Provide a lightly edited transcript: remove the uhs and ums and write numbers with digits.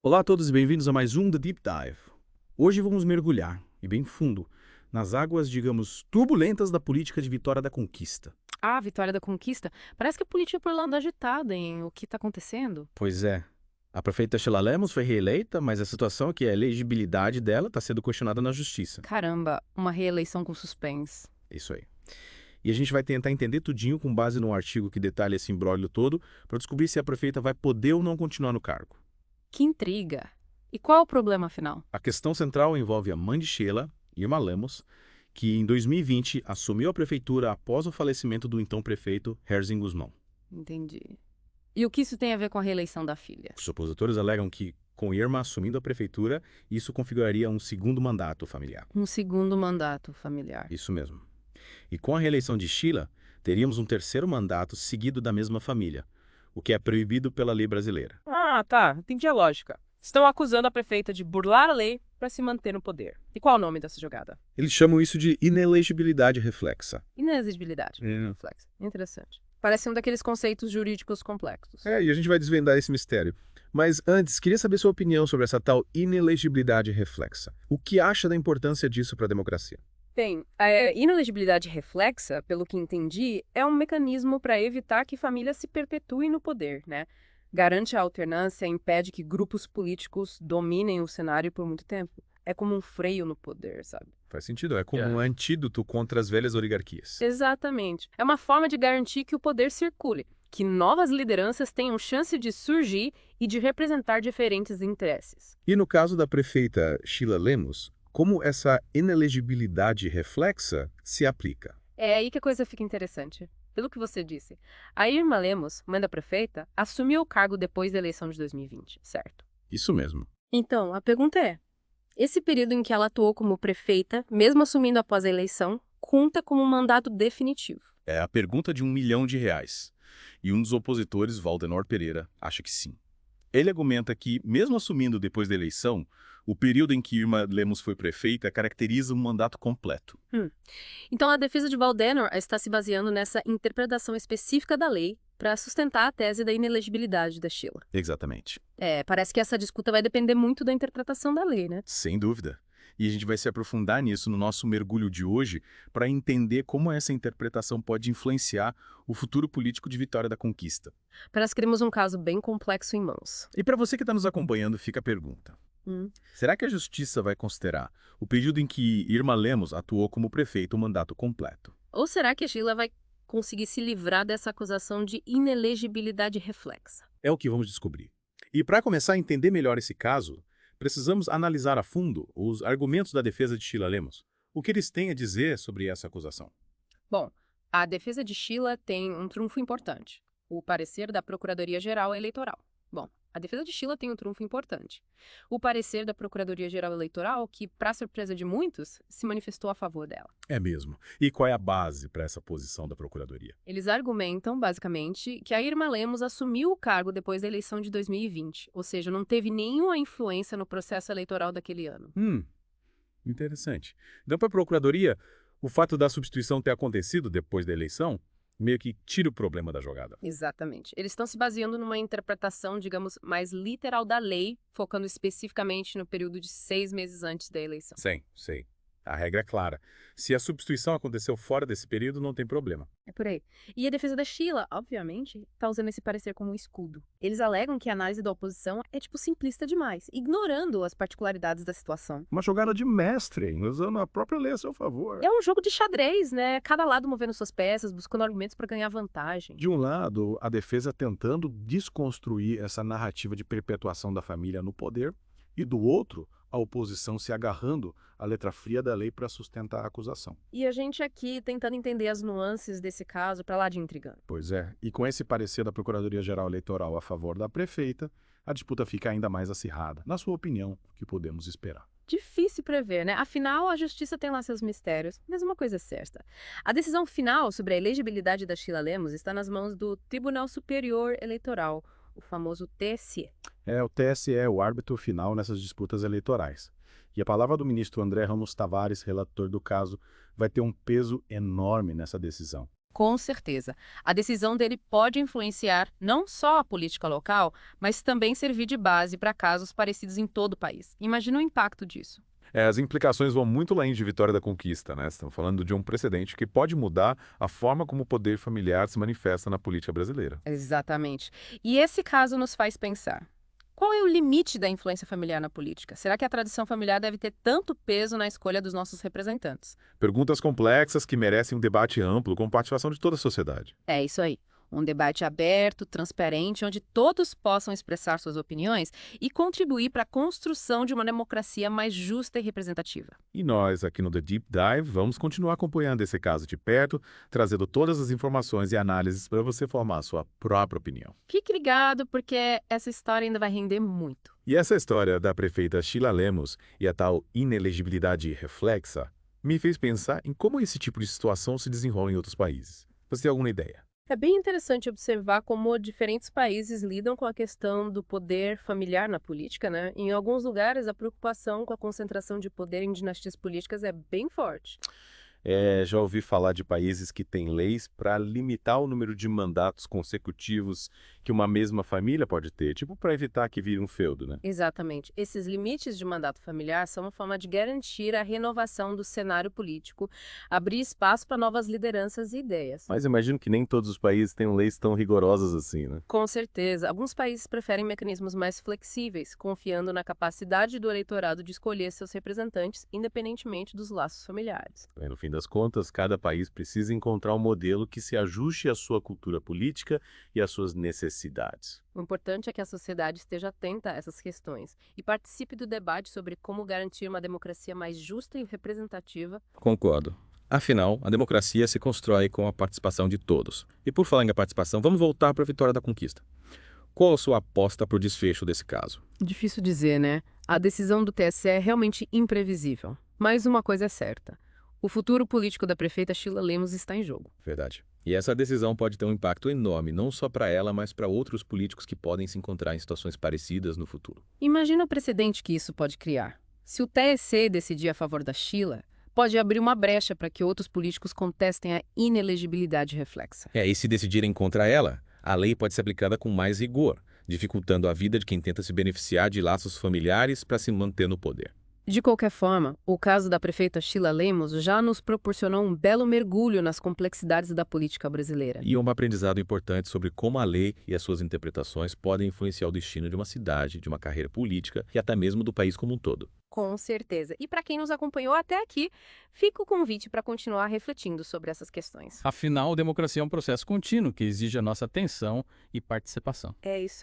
Olá a todos e bem-vindos a mais um The Deep Dive. Hoje vamos mergulhar, e bem fundo, nas águas, digamos, turbulentas da política de Vitória da Conquista. Ah, Vitória da Conquista. Parece que a política por lá anda agitada, hein? O que está acontecendo? Pois é, a prefeita Sheila Lemos foi reeleita, mas a situação é que a elegibilidade dela está sendo questionada na justiça. Caramba, uma reeleição com suspense. Isso aí. E a gente vai tentar entender tudinho com base num artigo que detalha esse imbróglio todo para descobrir se a prefeita vai poder ou não continuar no cargo. Que intriga! E qual é o problema, afinal? A questão central envolve a mãe de Sheila, Irma Lemos, que em 2020 assumiu a prefeitura após o falecimento do então prefeito Herzing Guzmão. Entendi. E o que isso tem a ver com a reeleição da filha? Os opositores alegam que, com Irma assumindo a prefeitura, isso configuraria um segundo mandato familiar. Um segundo mandato familiar. Isso mesmo. E com a reeleição de Sheila, teríamos um terceiro mandato seguido da mesma família, o que é proibido pela lei brasileira. Ah, tá. Entendi a lógica. Estão acusando a prefeita de burlar a lei para se manter no poder. E qual é o nome dessa jogada? Eles chamam isso de inelegibilidade reflexa. Inexigibilidade. Reflexo. Interessante. Parece um daqueles conceitos jurídicos complexos. E a gente vai desvendar esse mistério. Mas antes, queria saber sua opinião sobre essa tal inelegibilidade reflexa. O que acha da importância disso para a democracia? Bem, a inelegibilidade reflexa, pelo que entendi, é um mecanismo para evitar que famílias se perpetuem no poder, né? Garante a alternância e impede que grupos políticos dominem o cenário por muito tempo. É como um freio no poder, sabe? Faz sentido, é como um antídoto contra as velhas oligarquias. Exatamente. É uma forma de garantir que o poder circule, que novas lideranças tenham chance de surgir e de representar diferentes interesses. E no caso da prefeita Sheila Lemos, como essa inelegibilidade reflexa se aplica? É aí que a coisa fica interessante. Pelo que você disse, a Irma Lemos, mãe da prefeita, assumiu o cargo depois da eleição de 2020, certo? Isso mesmo. Então, a pergunta é: esse período em que ela atuou como prefeita, mesmo assumindo após a eleição, conta como um mandato definitivo? É a pergunta de R$ 1 milhão. E um dos opositores, Valdenor Pereira, acha que sim. Ele argumenta que, mesmo assumindo depois da eleição, o período em que Irma Lemos foi prefeita caracteriza um mandato completo. Então, a defesa de Valdenor está se baseando nessa interpretação específica da lei para sustentar a tese da inelegibilidade da Sheila. Exatamente. Parece que essa disputa vai depender muito da interpretação da lei, né? Sem dúvida. E a gente vai se aprofundar nisso no nosso mergulho de hoje para entender como essa interpretação pode influenciar o futuro político de Vitória da Conquista. Parece que temos um caso bem complexo em mãos. E para você que está nos acompanhando, fica a pergunta. Será que a Justiça vai considerar o período em que Irma Lemos atuou como prefeito um mandato completo? Ou será que a Sheila vai conseguir se livrar dessa acusação de inelegibilidade reflexa? É o que vamos descobrir. E para começar a entender melhor esse caso, precisamos analisar a fundo os argumentos da defesa de Sheila Lemos. O que eles têm a dizer sobre essa acusação? Bom, a defesa de Sheila tem um trunfo importante: o parecer da Procuradoria-Geral Eleitoral. Bom, a defesa de Sheila tem um trunfo importante: o parecer da Procuradoria-Geral Eleitoral, que, para surpresa de muitos, se manifestou a favor dela. É mesmo. E qual é a base para essa posição da Procuradoria? Eles argumentam, basicamente, que a Irma Lemos assumiu o cargo depois da eleição de 2020, ou seja, não teve nenhuma influência no processo eleitoral daquele ano. Interessante. Então, para a Procuradoria, o fato da substituição ter acontecido depois da eleição meio que tira o problema da jogada. Exatamente. Eles estão se baseando numa interpretação, digamos, mais literal da lei, focando especificamente no período de 6 meses antes da eleição. Sim, sei. A regra é clara. Se a substituição aconteceu fora desse período, não tem problema. É por aí. E a defesa da Sheila, obviamente, está usando esse parecer como um escudo. Eles alegam que a análise da oposição é, simplista demais, ignorando as particularidades da situação. Uma jogada de mestre, hein? Usando a própria lei a seu favor. É um jogo de xadrez, né? Cada lado movendo suas peças, buscando argumentos para ganhar vantagem. De um lado, a defesa tentando desconstruir essa narrativa de perpetuação da família no poder, e do outro, a oposição se agarrando à letra fria da lei para sustentar a acusação. E a gente aqui tentando entender as nuances desse caso para lá de intrigante. Pois é, e com esse parecer da Procuradoria-Geral Eleitoral a favor da prefeita, a disputa fica ainda mais acirrada. Na sua opinião, o que podemos esperar? Difícil prever, né? Afinal, a justiça tem lá seus mistérios. Mas uma coisa é certa: a decisão final sobre a elegibilidade da Sheila Lemos está nas mãos do Tribunal Superior Eleitoral, o famoso TSE. O TSE é o árbitro final nessas disputas eleitorais. E a palavra do ministro André Ramos Tavares, relator do caso, vai ter um peso enorme nessa decisão. Com certeza. A decisão dele pode influenciar não só a política local, mas também servir de base para casos parecidos em todo o país. Imagina o impacto disso. As implicações vão muito além de Vitória da Conquista, né? Estamos falando de um precedente que pode mudar a forma como o poder familiar se manifesta na política brasileira. Exatamente. E esse caso nos faz pensar. Qual é o limite da influência familiar na política? Será que a tradição familiar deve ter tanto peso na escolha dos nossos representantes? Perguntas complexas que merecem um debate amplo com participação de toda a sociedade. É isso aí. Um debate aberto, transparente, onde todos possam expressar suas opiniões e contribuir para a construção de uma democracia mais justa e representativa. E nós, aqui no The Deep Dive, vamos continuar acompanhando esse caso de perto, trazendo todas as informações e análises para você formar a sua própria opinião. Fique ligado, porque essa história ainda vai render muito. E essa história da prefeita Sheila Lemos e a tal inelegibilidade reflexa me fez pensar em como esse tipo de situação se desenrola em outros países. Você tem alguma ideia? É bem interessante observar como diferentes países lidam com a questão do poder familiar na política, né? Em alguns lugares, a preocupação com a concentração de poder em dinastias políticas é bem forte. Já ouvi falar de países que têm leis para limitar o número de mandatos consecutivos que uma mesma família pode ter, tipo para evitar que vire um feudo, né? Exatamente. Esses limites de mandato familiar são uma forma de garantir a renovação do cenário político, abrir espaço para novas lideranças e ideias. Mas imagino que nem todos os países tenham leis tão rigorosas assim, né? Com certeza. Alguns países preferem mecanismos mais flexíveis, confiando na capacidade do eleitorado de escolher seus representantes, independentemente dos laços familiares. No fim das contas, cada país precisa encontrar um modelo que se ajuste à sua cultura política e às suas necessidades. O importante é que a sociedade esteja atenta a essas questões e participe do debate sobre como garantir uma democracia mais justa e representativa. Concordo. Afinal, a democracia se constrói com a participação de todos. E por falar em participação, vamos voltar para a Vitória da Conquista. Qual a sua aposta para o desfecho desse caso? Difícil dizer, né? A decisão do TSE é realmente imprevisível. Mas uma coisa é certa. O futuro político da prefeita Sheila Lemos está em jogo. Verdade. E essa decisão pode ter um impacto enorme, não só para ela, mas para outros políticos que podem se encontrar em situações parecidas no futuro. Imagina o precedente que isso pode criar. Se o TSE decidir a favor da Sheila, pode abrir uma brecha para que outros políticos contestem a inelegibilidade reflexa. E se decidirem contra ela, a lei pode ser aplicada com mais rigor, dificultando a vida de quem tenta se beneficiar de laços familiares para se manter no poder. De qualquer forma, o caso da prefeita Sheila Lemos já nos proporcionou um belo mergulho nas complexidades da política brasileira. E um aprendizado importante sobre como a lei e as suas interpretações podem influenciar o destino de uma cidade, de uma carreira política e até mesmo do país como um todo. Com certeza. E para quem nos acompanhou até aqui, fica o convite para continuar refletindo sobre essas questões. Afinal, democracia é um processo contínuo que exige a nossa atenção e participação. É isso